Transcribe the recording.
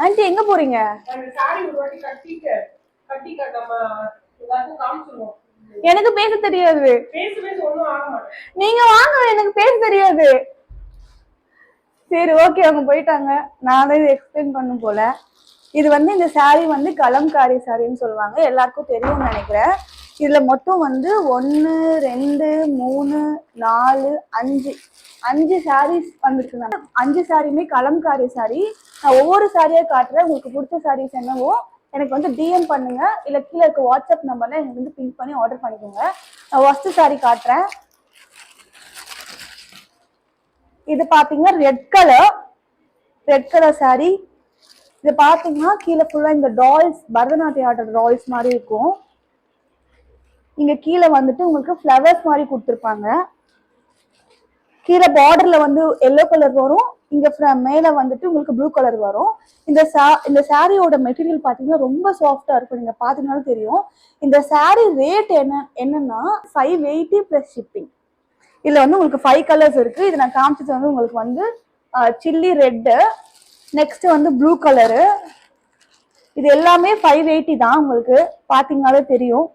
Aunty எங்க போறீங்க? எனக்கு பேச தெரியாது. நீங்க வாங்க, எனக்கு பேச தெரியாது. சரி ஓகே, அவங்க போயிட்டாங்க. நானே இது எக்ஸ்பிளைன் பண்ணும் போல. இது வந்து இந்த சாரி வந்து கலம்காரி சாரின்னு சொல்லுவாங்க, எல்லாருக்கும் தெரியும்னு நினைக்கிறேன். இதுல மொத்தம் வந்து 1 2 3 4 5 சாரீஸ் வந்துருக்குங்க. 5 சாரியுமே கலம்காரி சாரி. நான் ஒவ்வொரு சாரியா காட்டுறேன். உங்களுக்கு பிடிச்ச சாரீஸ் என்னவோ எனக்கு வந்து டிஎம் பண்ணுங்க, இல்ல கீழே இருக்க வாட்ஸ்அப் நம்பர்ல எனக்கு வந்து பின் பண்ணி ஆர்டர் பண்ணிக்கோங்க. நான் ஃபர்ஸ்ட் சாரி காட்டுறேன். இது பாத்தீங்கன்னா ரெட் கலர் சாரி. இது பாத்தீங்கன்னா கீழே ஃபுல்லா இந்த டால்ஸ், பரதநாட்டியம் ஆடுற டால்ஸ் மாதிரி இருக்கும். இங்க கீழே வந்துட்டு உங்களுக்கு ஃப்ளவர்ஸ் மாதிரி கொடுத்துருப்பாங்க. கீழே பார்டர்ல வந்து எல்லோ கலர் வரும், இங்க மேல வந்துட்டு உங்களுக்கு ப்ளூ கலர் வரும். இந்த சாரியோட மெட்டீரியல் பாத்தீங்கன்னா ரொம்ப சாஃப்டா இருக்கும், நீங்க பாத்தீங்கன்னாலும் தெரியும். இந்த சாரி ரேட் என்னன்னா 580 பிளஸ் ஷிப்பிங். இதுல வந்து உங்களுக்கு 5 கலர்ஸ் இருக்கு. இது நான் காமிச்சது வந்து உங்களுக்கு வந்து சில்லி ரெட்டு, நெக்ஸ்ட் வந்து ப்ளூ கலரு. இது எல்லாமே 580 தான், உங்களுக்கு பாத்தீங்கன்னாலே தெரியும்.